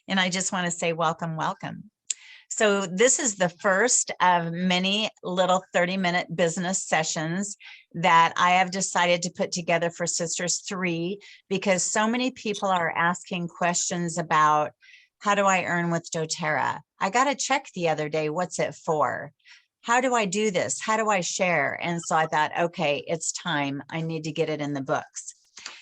And I just want to say welcome, welcome. So this is the first of many little 30-minute business sessions that I have decided to put together for Sisters 3, because so many people are asking questions about, how do I earn with doTERRA? I got a check the other day. What's it for? How do I do this? How do I share? And so I thought, okay, it's time. I need to get it in the books.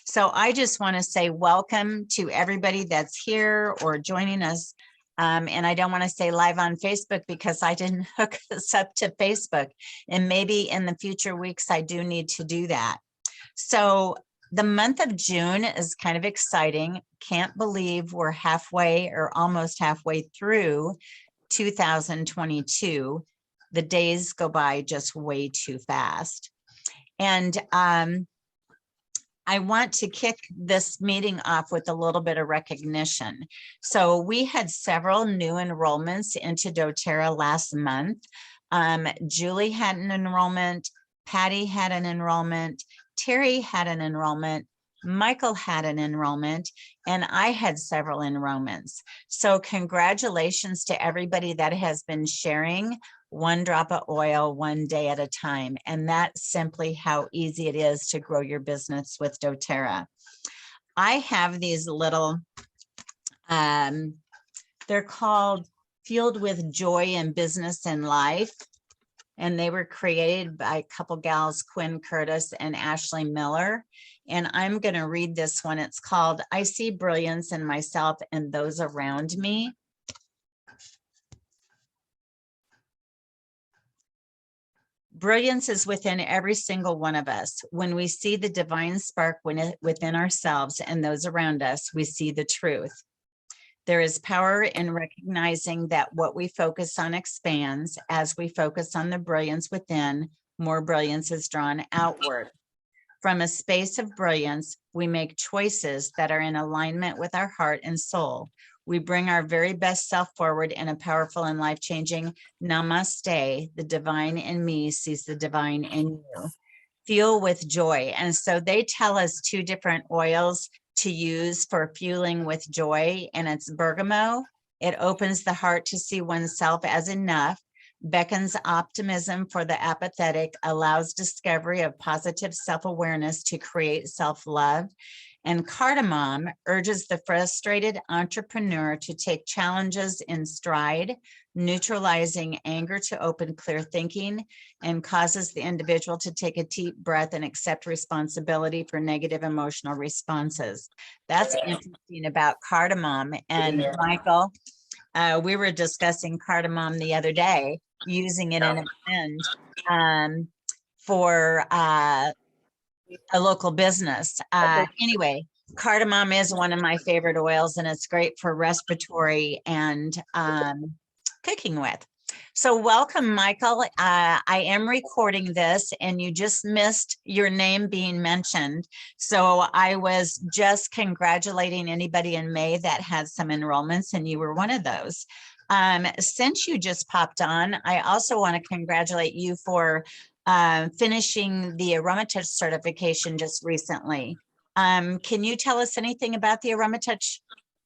So I just want to say welcome to everybody that's here or joining us. And I don't want to say live on Facebook because I didn't hook this up to Facebook. And maybe in the future weeks, I do need to do that. So the month of June is kind of exciting. Can't believe we're halfway or almost halfway through 2022. The days go by just way too fast. And I want to kick this meeting off with a little bit of recognition. So we had several new enrollments into doTERRA last month. Julie had an enrollment, Patty had an enrollment, Terry had an enrollment, Michael had an enrollment, and I had several enrollments. So congratulations to everybody that has been sharing one drop of oil one day at a time. And that's simply how easy it is to grow your business with doTERRA. I have these little, they're called Fueled with Joy in Business and Life. And they were created by a couple gals, Quinn Curtis and Ashley Miller. And I'm going to read this one. It's called, I See Brilliance in Myself and Those Around Me. Brilliance is within every single one of us. When we see the divine spark within ourselves and those around us, we see the truth. There is power in recognizing that what we focus on expands. As we focus on the brilliance within, more brilliance is drawn outward. From a space of brilliance, we make choices that are in alignment with our heart and soul. We bring our very best self forward in a powerful and life-changing namaste. The divine in me sees the divine in you. Fuel with joy. And so they tell us two different oils to use for fueling with joy, and it's bergamot. It opens the heart to see oneself as enough, beckons optimism for the apathetic, allows discovery of positive self-awareness to create self-love. And cardamom urges the frustrated entrepreneur to take challenges in stride, neutralizing anger to open clear thinking, and causes the individual to take a deep breath and accept responsibility for negative emotional responses. That's interesting about cardamom. And Michael, we were discussing cardamom the other day, using it in a blend for a local business. Anyway, cardamom is one of my favorite oils, and it's great for respiratory and cooking with. So welcome, Michael. I am recording this, and you just missed your name being mentioned. So I was just congratulating anybody in May that had some enrollments, and you were one of those. Since you just popped on, I also want to congratulate you for finishing the AromaTouch certification just recently. Can you tell us anything about the AromaTouch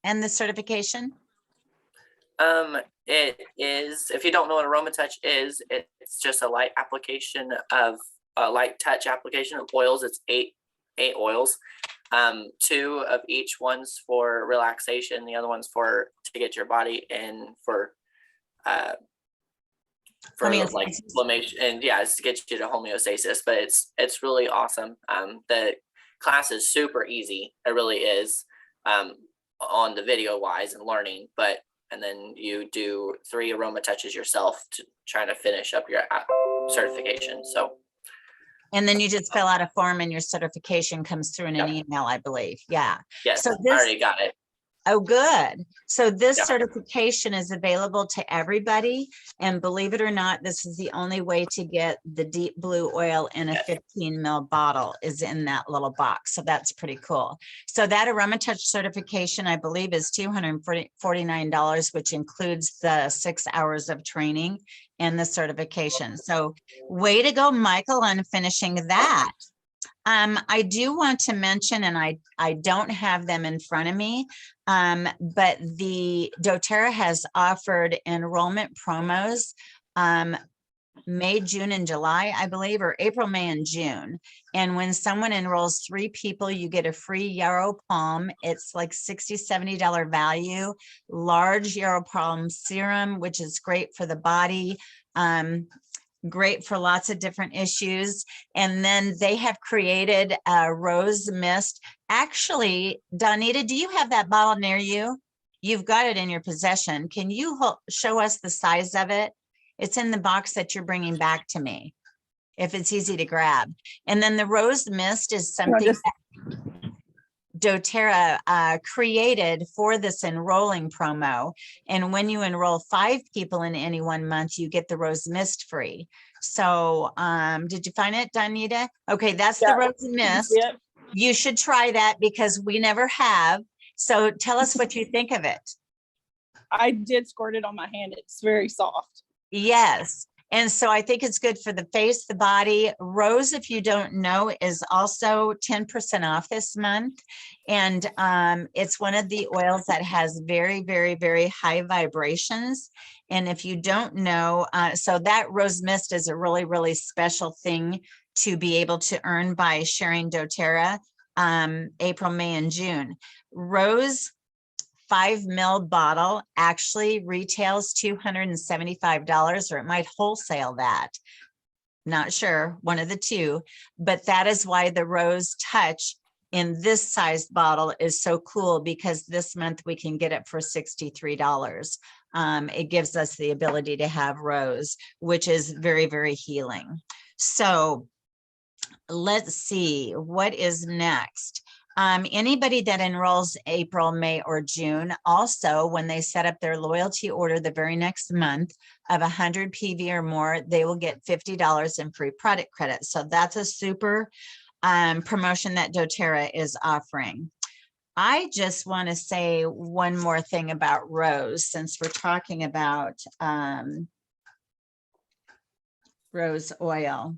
and the certification? It is, if you don't know what AromaTouch is, it's just a light application of a light touch application of oils. It's eight oils. 2 of each, one's for relaxation, the other one's to get your body in for like inflammation, and yeah, it's to get you to homeostasis. But it's really awesome. The class is super easy. It really is, on the video wise and learning. And then you do 3 aroma touches yourself to try to finish up your certification. So, and then you just fill out a form, and your certification comes through in an email, I believe. Yeah. Yes, so I already got it. Oh, good. So this certification is available to everybody. And believe it or not, this is the only way to get the deep blue oil in a 15 ml bottle is in that little box. So that's pretty cool. So that AromaTouch certification, I believe, is $249, which includes the 6 hours of training and the certification. So way to go, Michael, on finishing that. I do want to mention, and I don't have them in front of me, but the doTERRA has offered enrollment promos May, June, and July, I believe, or April, May, and June. And when someone enrolls 3 people, you get a free yarrow palm. It's like $60, $70 value, large yarrow palm serum, which is great for the body. Great for lots of different issues. And then they have created a rose mist. Actually, Donita, do you have that bottle near you? You've got it in your possession. Can you show us the size of it? It's in the box that you're bringing back to me, if it's easy to grab. And then the rose mist is something doTERRA created for this enrolling promo. And when you enroll 5 people in any one month, you get the rose mist free. So did you find it, Donita? Okay, that's the rose mist. Yep. You should try that because we never have. So tell us what you think of it. I did squirt it on my hand. It's very soft. Yes. And so I think it's good for the face, the body. Rose, if you don't know, is also 10% off this month. And it's one of the oils that has very, very, very high vibrations. And if you don't know, so that rose mist is a really, really special thing to be able to earn by sharing doTERRA April, May, and June. Rose 5 ml bottle actually retails $275, or it might wholesale that. Not sure, one of the two, but that is why the Rose Touch in this size bottle is so cool, because this month we can get it for $63. It gives us the ability to have Rose, which is very, very healing. So let's see what is next. Anybody that enrolls April, May, or June, also when they set up their loyalty order the very next month of 100 PV or more, they will get $50 in free product credit. So that's a super promotion that doTERRA is offering. I just want to say one more thing about Rose, since we're talking about rose oil.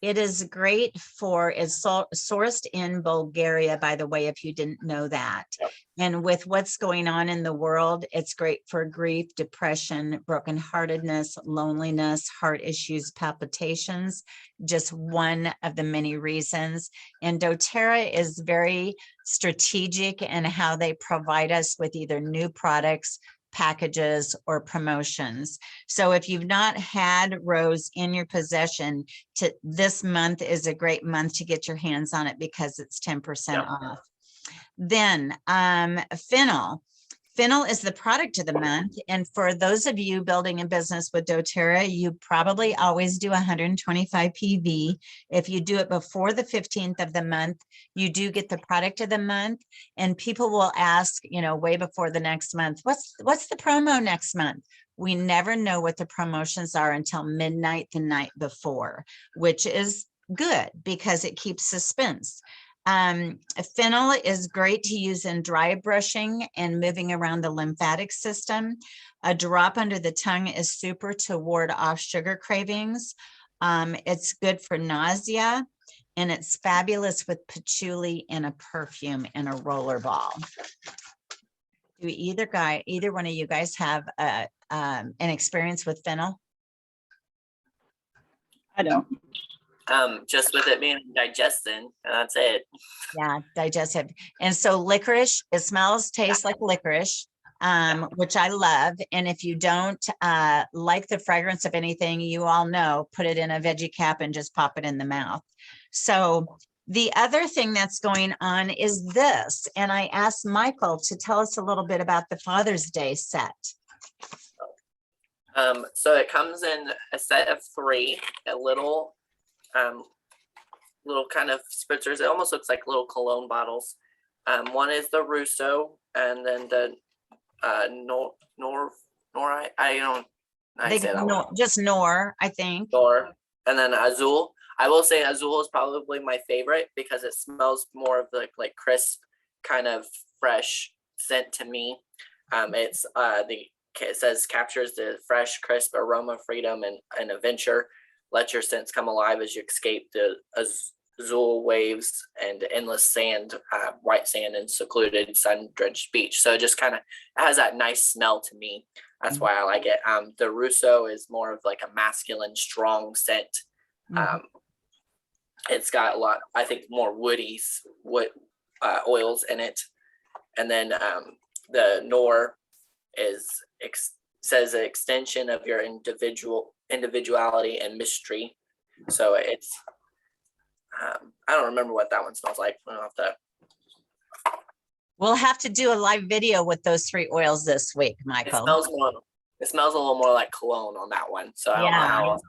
It is great for, it's sourced in Bulgaria, by the way, if you didn't know that. Yep. And with what's going on in the world, it's great for grief, depression, brokenheartedness, loneliness, heart issues, palpitations, just one of the many reasons. And doTERRA is very strategic in how they provide us with either new products, packages, or promotions. So if you've not had Rose in your possession, this month is a great month to get your hands on it because it's 10% off. Then Fennel. Fennel is the product of the month. And for those of you building a business with doTERRA, you probably always do 125 PV. If you do it before the 15th of the month, you do get the product of the month. And people will ask, you know, way before the next month, what's the promo next month? We never know what the promotions are until midnight the night before, which is good because it keeps suspense. Fennel is great to use in dry brushing and moving around the lymphatic system. A drop under the tongue is super to ward off sugar cravings. It's good for nausea, and it's fabulous with patchouli in a perfume in a roller ball. Do either one of you guys have an experience with Fennel? I don't. Just with it being digesting, and that's it. Yeah, digestive. And so licorice, it tastes like licorice, which I love. And if you don't like the fragrance of anything, you all know, put it in a veggie cap and just pop it in the mouth. So the other thing that's going on is this, and I asked Michael to tell us a little bit about the Father's Day set. So it comes in a set of 3, a little kind of spritzers. It almost looks like little cologne bottles. One is the Russo, and then the I don't I say that one. Just Nor, I think. Nor, and then Azul. I will say Azul is probably my favorite because it smells more of the like crisp, kind of fresh scent to me. It says captures the fresh, crisp aroma, freedom, and adventure. let your sense come alive as you escape the azul waves and endless sand, white sand and secluded sun-drenched beach. So it just kind of has that nice smell to me. That's why I like it. The Russo is more of like a masculine, strong scent. It's got a lot, I think, more woody oils in it. And then the Nor says an extension of your individuality and mystery. So it's, I don't remember what that one smells like. We'll have to do a live video with those 3 oils this week, Michael. It smells a little more like cologne on that one. So I don't know how else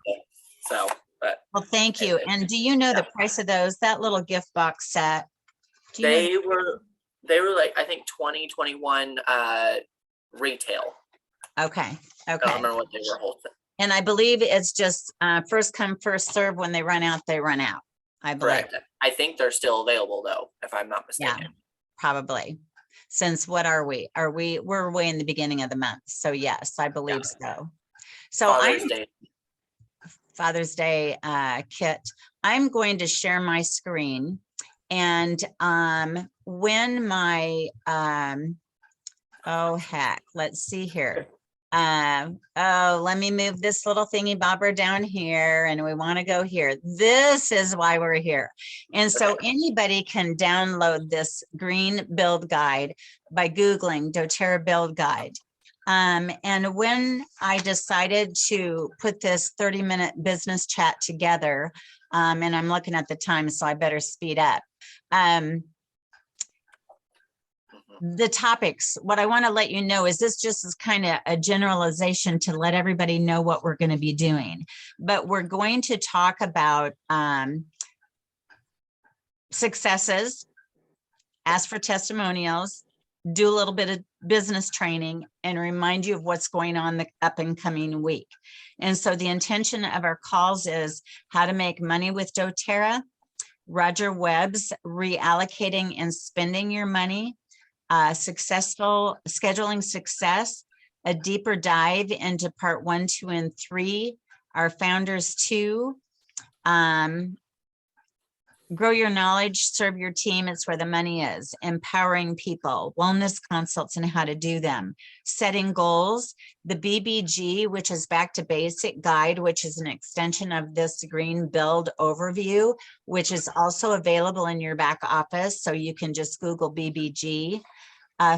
but well, thank you. And do you know the price of those, that little gift box set? They were like, I think 2021 retail. Okay. I don't remember what they were wholesale. And I believe it's just first come, first serve. When they run out, they run out. I believe. Correct. I think they're still available though, if I'm not mistaken. Yeah, probably. Since what are we? We're way in the beginning of the month. So yes, I believe so. So Father's Day kit. I'm going to share my screen, and when my oh heck, let's see here. Let me move this little thingy bobber down here, and we want to go here. This is why we're here. And so anybody can download this green build guide by Googling doTERRA build guide. And when I decided to put this 30-minute business chat together, and I'm looking at the time, so I better speed up. The topics, what I want to let you know is this just is kind of a generalization to let everybody know what we're going to be doing. But we're going to talk about successes, ask for testimonials, do a little bit of business training, and remind you of what's going on the up and coming week. And so the intention of our calls is how to make money with doTERRA, Roger Webb's reallocating and spending your money, successful scheduling success, a deeper dive into part 1, 2, and 3, our founders 2, grow your knowledge, serve your team, it's where the money is, empowering people, wellness consults and how to do them, setting goals, the BBG, which is back to basic guide, which is an extension of this green build overview, which is also available in your back office. So you can just Google BBG,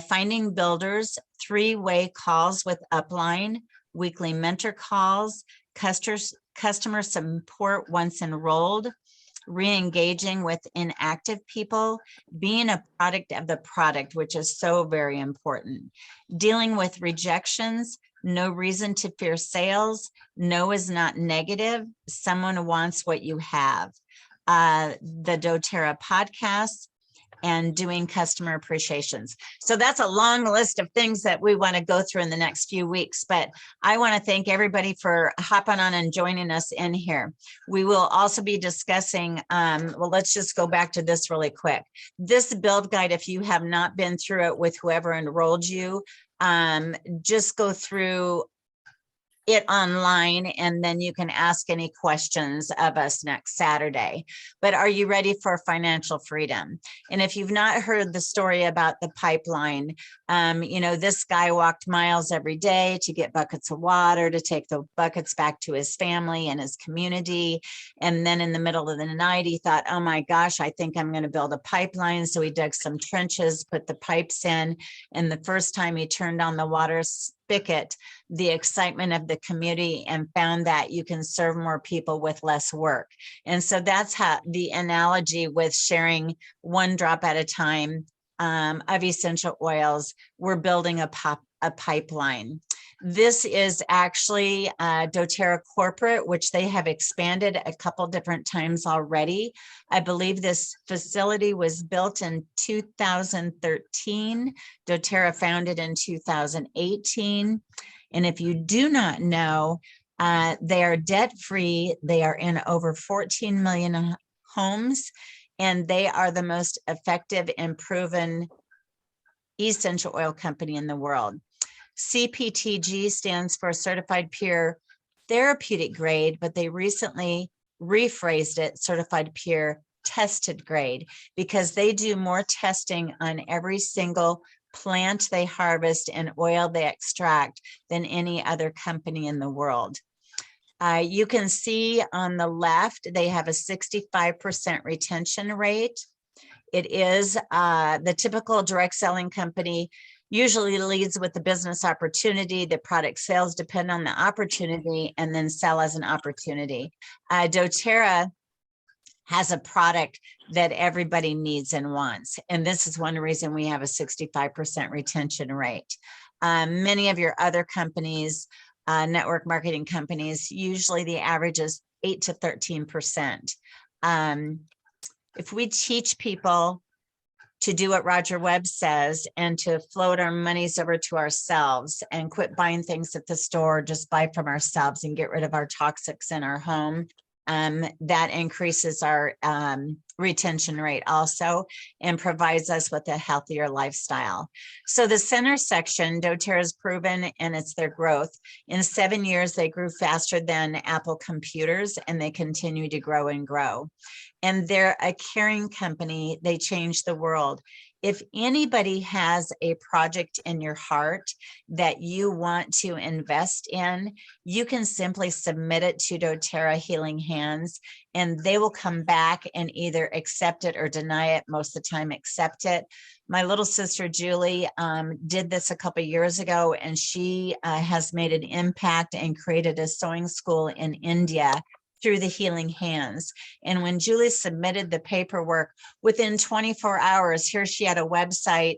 finding builders, 3-way calls with upline, weekly mentor calls, customer support once enrolled, re-engaging with inactive people, being a product of the product, which is so very important, dealing with rejections, no reason to fear sales, no is not negative, someone wants what you have, the doTERRA podcast, and doing customer appreciations. So that's a long list of things that we want to go through in the next few weeks, but I want to thank everybody for hopping on and joining us in here. We will also be discussing, well, let's just go back to this really quick. This build guide, if you have not been through it with whoever enrolled you, just go through it online, and then you can ask any questions of us next Saturday. But are you ready for financial freedom? And if you've not heard the story about the pipeline, you know, this guy walked miles every day to get buckets of water, to take the buckets back to his family and his community. And then in the middle of the night, he thought, oh my gosh, I think I'm going to build a pipeline. So he dug some trenches, put the pipes in. And the first time he turned on the water spigot, the excitement of the community, and found that you can serve more people with less work. And so that's how the analogy with sharing 1 drop at a time of essential oils, we're building a pipeline. This is actually doTERRA corporate, which they have expanded a couple different times already. I believe this facility was built in 2013. doTERRA founded in 2018. And if you do not know, they are debt-free. They are in over 14 million homes, and they are the most effective and proven essential oil company in the world. CPTG stands for Certified Pure therapeutic grade, but they recently rephrased it certified peer tested grade, because they do more testing on every single plant they harvest and oil they extract than any other company in the world. You can see on the left, they have a 65% retention rate. It is the typical direct selling company usually leads with the business opportunity. The product sales depend on the opportunity and then sell as an opportunity. doTERRA has a product that everybody needs and wants. And this is one reason we have a 65% retention rate. Many of your other companies, network marketing companies, usually the average is 8 to 13%. If we teach people to do what Roger Webb says and to float our monies over to ourselves and quit buying things at the store, just buy from ourselves and get rid of our toxics in our home, that increases our retention rate also and provides us with a healthier lifestyle. So the center section, doTERRA has proven, and it's their growth. In 7 years, they grew faster than Apple computers, and they continue to grow and grow. And they're a caring company. They change the world. If anybody has a project in your heart that you want to invest in, you can simply submit it to doTERRA Healing Hands, and they will come back and either accept it or deny it. Most of the time, accept it. My little sister, Julie, did this a couple of years ago, and she has made an impact and created a sewing school in India through the Healing Hands. And when Julie submitted the paperwork, within 24 hours, here she had a website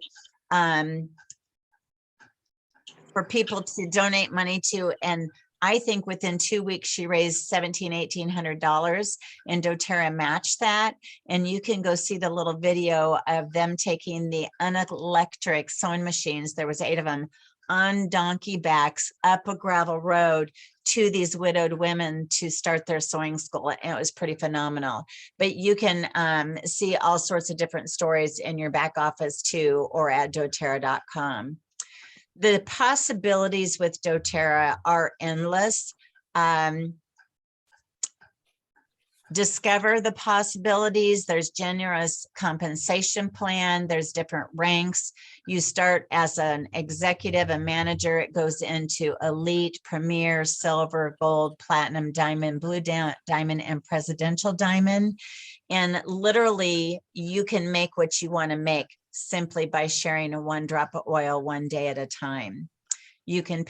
for people to donate money to. And I think within 2 weeks, she raised $1,800, and doTERRA matched that. And you can go see the little video of them taking the unelectric sewing machines. There was 8 of them on donkey backs up a gravel road to these widowed women to start their sewing school. And it was pretty phenomenal. But you can see all sorts of different stories in your back office too, or at doTERRA.com. The possibilities with doTERRA are endless. Discover the possibilities. There's generous compensation plan. There's different ranks. You start as an executive, a manager. It goes into elite, premier, silver, gold, platinum, diamond, blue diamond, and presidential diamond. And literally, you can make what you want to make simply by sharing a 1 drop of oil 1 day at a time. You can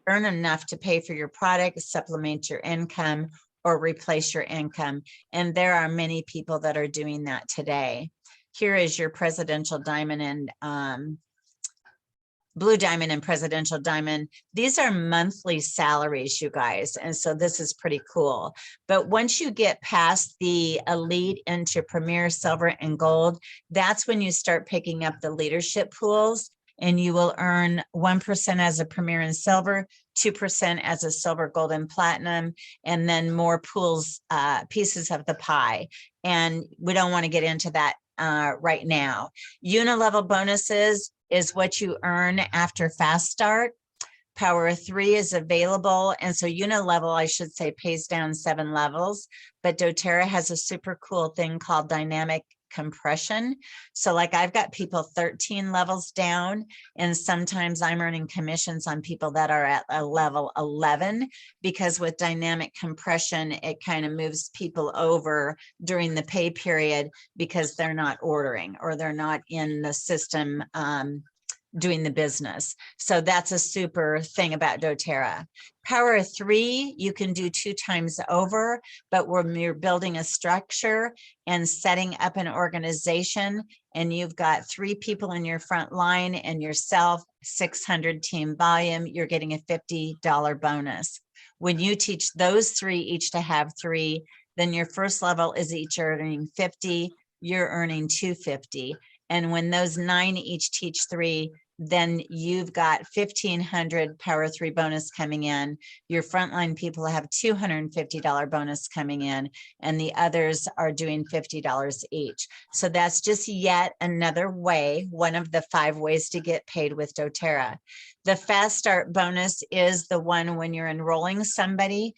earn enough to pay for your product, supplement your income, or replace your income. And there are many people that are doing that today. Here is your presidential diamond and blue diamond and presidential diamond. These are monthly salaries, you guys. And so this is pretty cool. But once you get past the elite into premier, silver, and gold, that's when you start picking up the leadership pools. And you will earn 1% as a premier and silver, 2% as a silver, gold, and platinum, and then more pools, pieces of the pie. And we don't want to get into that right now. Unilevel bonuses is what you earn after fast start. Power 3 is available. And so unilevel, I should say, pays down 7 levels, but doTERRA has a super cool thing called dynamic compression. So like I've got people 13 levels down, and sometimes I'm earning commissions on people that are at a level 11, because with dynamic compression, it kind of moves people over during the pay period because they're not ordering or they're not in the system doing the business. So that's a super thing about doTERRA. Power 3, you can do 2 times over, but when you're building a structure and setting up an organization, and you've got 3 people in your front line and yourself, 600 team volume, you're getting a $50 bonus. When you teach those 3 each to have 3, then your first level is each earning 50, you're earning 250. And when those 9 each teach 3, then you've got 1,500 Power 3 bonus coming in. Your frontline people have $250 bonus coming in, and the others are doing $50 each. So that's just yet another way, one of the 5 ways to get paid with doTERRA. The Fast Start bonus is the one when you're enrolling somebody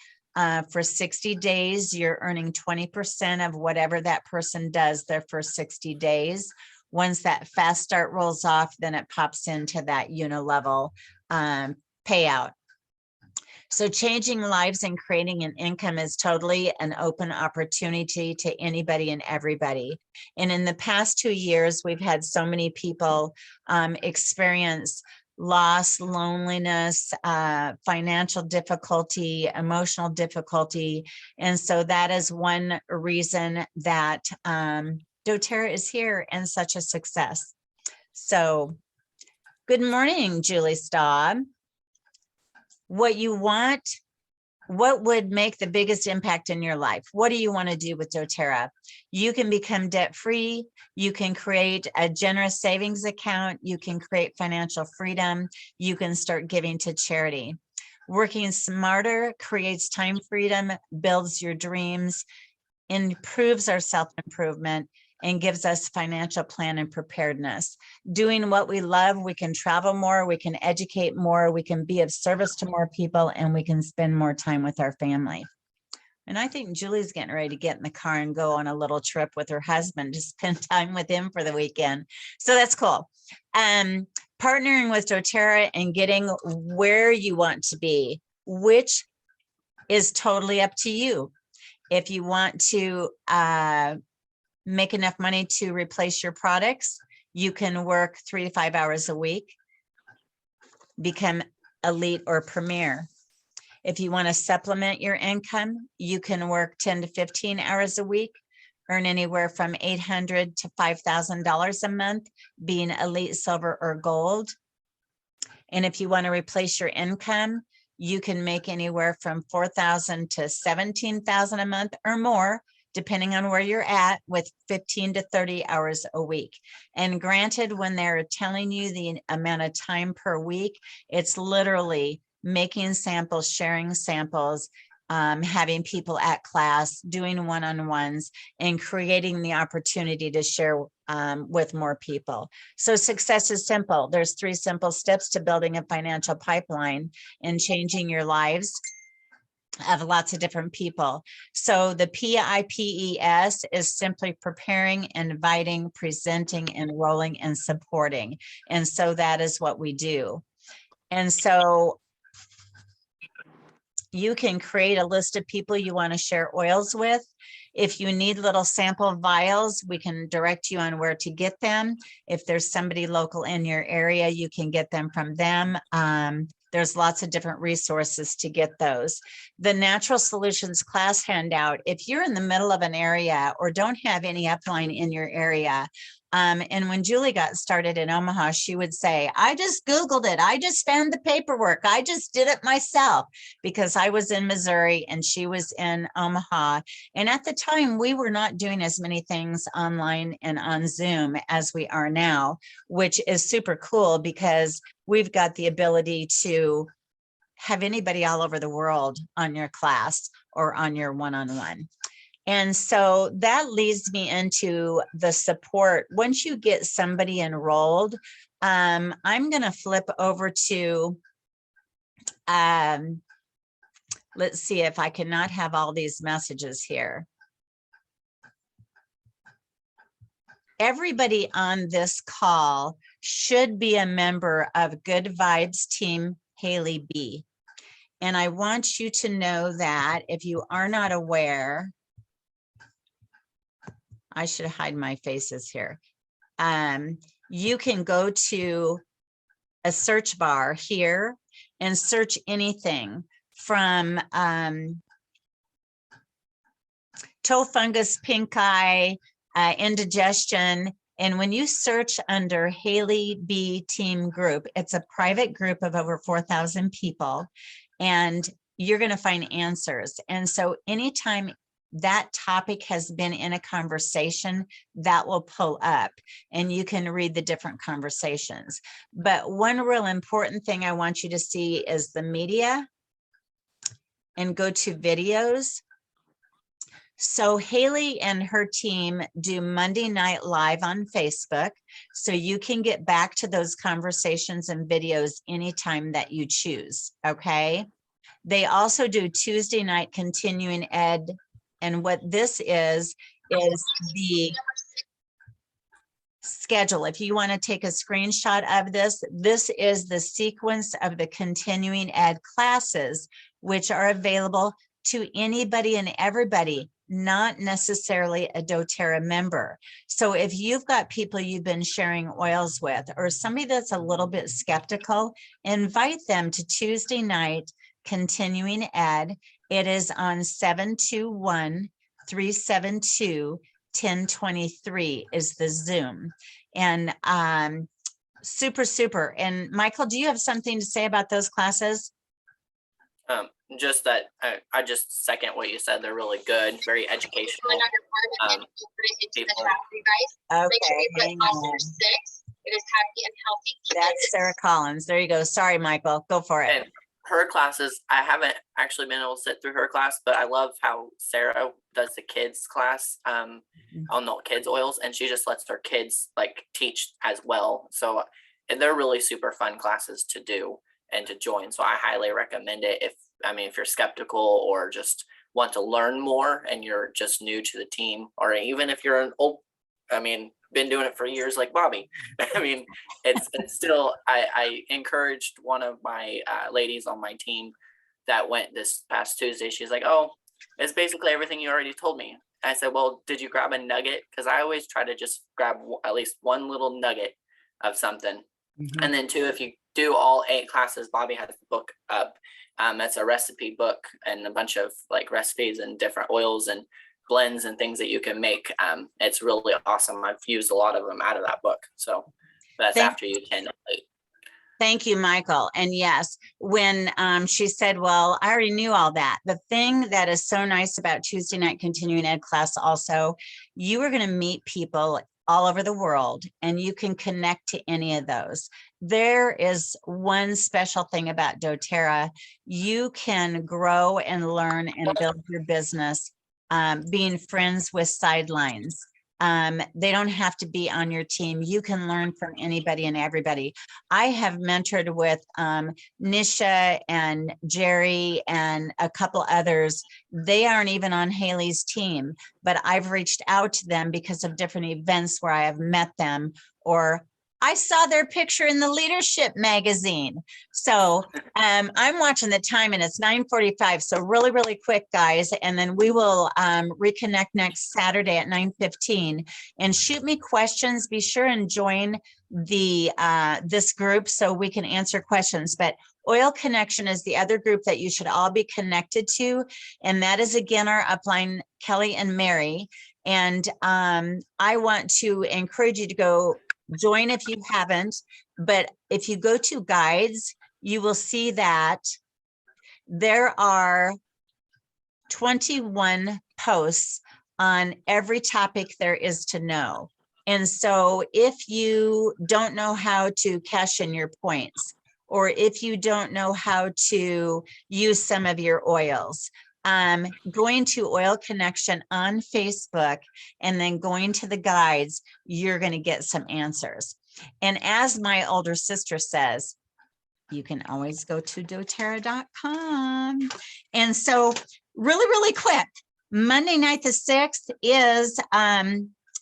for 60 days, you're earning 20% of whatever that person does their first 60 days. Once that Fast Start rolls off, then it pops into that unilevel payout. So changing lives and creating an income is totally an open opportunity to anybody and everybody. And in the past 2 years, we've had so many people experience loss, loneliness, financial difficulty, emotional difficulty. And so that is one reason that doTERRA is here and such a success. So good morning, Julie Staub. What you want, what would make the biggest impact in your life? What do you want to do with doTERRA? You can become debt-free. You can create a generous savings account. You can create financial freedom. You can start giving to charity. Working smarter creates time freedom, builds your dreams, improves our self-improvement, and gives us financial plan and preparedness. Doing what we love, we can travel more, we can educate more, we can be of service to more people, and we can spend more time with our family. And I think Julie's getting ready to get in the car and go on a little trip with her husband to spend time with him for the weekend. So that's cool. Partnering with doTERRA and getting where you want to be, which is totally up to you. If you want to make enough money to replace your products, you can work 3 to 5 hours a week, become elite or premier. If you want to supplement your income, you can work 10 to 15 hours a week, earn anywhere from $800 to $5,000 a month, being elite, silver, or gold. And if you want to replace your income, you can make anywhere from $4,000 to $17,000 a month or more, depending on where you're at, with 15 to 30 hours a week. And granted, when they're telling you the amount of time per week, it's literally making samples, sharing samples, having people at class, doing one-on-ones, and creating the opportunity to share with more people. So success is simple. There's 3 simple steps to building a financial pipeline and changing your lives of lots of different people. So the PIPES is simply preparing, inviting, presenting, enrolling, and supporting. And so that is what we do. And so you can create a list of people you want to share oils with. If you need little sample vials, we can direct you on where to get them. If there's somebody local in your area, you can get them from them. There's lots of different resources to get those. The Natural Solutions class handout, if you're in the middle of an area or don't have any upline in your area, and when Julie got started in Omaha, she would say, I just Googled it. I just found the paperwork. I just did it myself, because I was in Missouri and she was in Omaha. And at the time, we were not doing as many things online and on Zoom as we are now, which is super cool because we've got the ability to have anybody all over the world on your class or on your one-on-one. And so that leads me into the support. Once you get somebody enrolled, I'm going to flip over to, let's see if I cannot have all these messages here. Everybody on this call should be a member of Good Vibes Team Haley B. And I want you to know that if you are not aware, I should hide my faces here. You can go to a search bar here and search anything from toe fungus, pink eye, indigestion. And when you search under Haley B Team Group, it's a private group of over 4,000 people, and you're going to find answers. And so anytime that topic has been in a conversation, that will pull up and you can read the different conversations. But one real important thing I want you to see is the media and go to videos. So Haley and her team do Monday Night Live on Facebook. So you can get back to those conversations and videos anytime that you choose, okay? They also do Tuesday night continuing ed. And what this is the schedule. If you want to take a screenshot of this, this is the sequence of the continuing ed classes, which are available to anybody and everybody, not necessarily a doTERRA member. So if you've got people you've been sharing oils with, or somebody that's a little bit skeptical, invite them to Tuesday night continuing ed. It is on 721-372-1023 is the Zoom. And super. And Michael, do you have something to say about those classes? Just that I just second what you said. They're really good, very educational. People are, okay, hang on. It is happy and healthy. That's Sarah Collins. There you go. Sorry, Michael. Go for it. and her classes, I haven't actually been able to sit through her class, but I love how Sarah does the kids class on the kids oils, and she just lets her kids like teach as well. So, and they're really super fun classes to do and to join. So I highly recommend it if you're skeptical or just want to learn more and you're just new to the team, or even if you're an old, been doing it for years like Bobby. It's still, I encouraged one of my ladies on my team that went this past Tuesday. She's like, oh, it's basically everything you already told me. I said, well, did you grab a nugget? Because I always try to just grab at least one little nugget of something. And then two, if you do all 8 classes, Bobby has the book up. That's a recipe book and a bunch of like recipes and different oils and blends and things that you can make. It's really awesome. I've used a lot of them out of that book. So that's after you 10 to 8. Thank you, Michael. And yes, when she said, well, I already knew all that. The thing that is so nice about Tuesday night continuing ed class also, you are going to meet people all over the world and you can connect to any of those. There is one special thing about doTERRA. You can grow and learn and build your business being friends with sidelines. They don't have to be on your team. You can learn from anybody and everybody. I have mentored with Nisha and Jerry and a couple others. They aren't even on Haley's team, but I've reached out to them because of different events where I have met them, or I saw their picture in the leadership magazine. So I'm watching the time and it's 9:45. So really quick, guys. And then we will reconnect next Saturday at 9:15 and shoot me questions. Be sure and join the this group so we can answer questions. But Oil Connection is the other group that you should all be connected to. And that is again, our upline, Kelly and Mary. And I want to encourage you to go join if you haven't, but if you go to guides, you will see that there are 21 posts on every topic there is to know. And so if you don't know how to cash in your points, or if you don't know how to use some of your oils, going to Oil Connection on Facebook and then going to the guides, you're going to get some answers. And as my older sister says, you can always go to doTERRA.com. And so really quick, Monday night the 6th is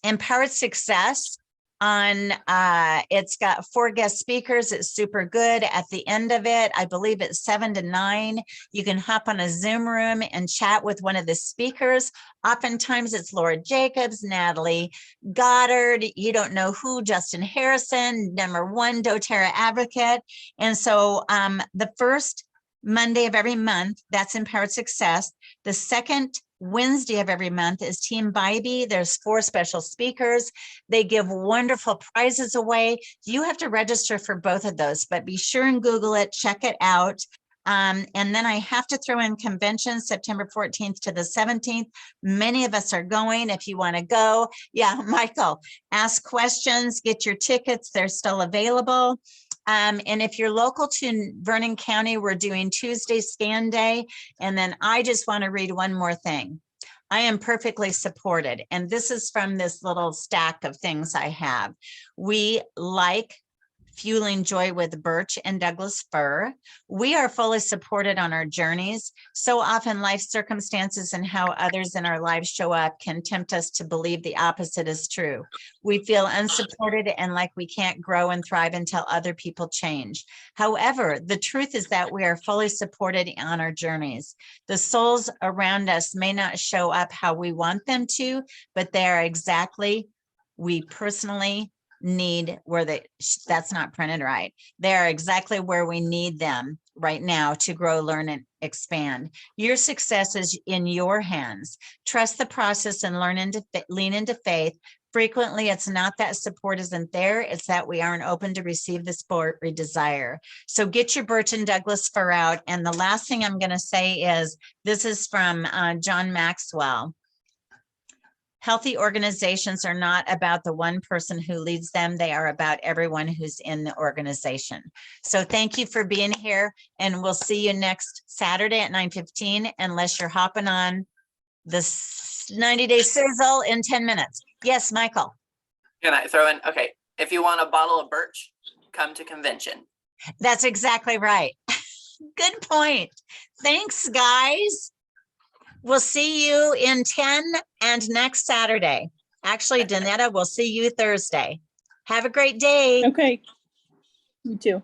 Empowered Success. It's got 4 guest speakers. It's super good. At the end of it, I believe it's 7 to 9. You can hop on a Zoom room and chat with one of the speakers. Oftentimes it's Laura Jacobs, Natalie Goddard, you don't know who, Justin Harrison, #1 doTERRA advocate. And so the first Monday of every month, that's Empowered Success. The second Wednesday of every month is Team Bybee. There's 4 special speakers. They give wonderful prizes away. You have to register for both of those, but be sure and Google it, check it out. And then I have to throw in convention, September 14th to the 17th. Many of us are going. If you want to go, yeah, Michael, ask questions, get your tickets. They're still available. And if you're local to Vernon County, we're doing Tuesday scan day. And then I just want to read one more thing. I am perfectly supported. And this is from this little stack of things I have. We like Fueling Joy with Birch and Douglas Fir. We are fully supported on our journeys. So often life circumstances and how others in our lives show up can tempt us to believe the opposite is true. We feel unsupported and like we can't grow and thrive until other people change. However, the truth is that we are fully supported on our journeys. The souls around us may not show up how we want them to, but they are exactly, we personally need where they, that's not printed right. They're exactly where we need them right now to grow, learn, and expand. Your success is in your hands. Trust the process and lean into faith. Frequently, it's not that support isn't there, it's that we aren't open to receive the support we desire. So get your Birch and Douglas Fir out. And the last thing I'm going to say is, this is from John Maxwell. Healthy organizations are not about the one person who leads them. They are about everyone who's in the organization. So thank you for being here, and we'll see you next Saturday at 9:15, unless you're hopping on this 90-day sizzle in 10 minutes. Yes, Michael. Can I throw in? Okay. If you want a bottle of Birch, come to convention. That's exactly right. Good point. Thanks, guys. We'll see you in 10 and next Saturday. Actually, Danetta, we'll see you Thursday. Have a great day. Okay. You too.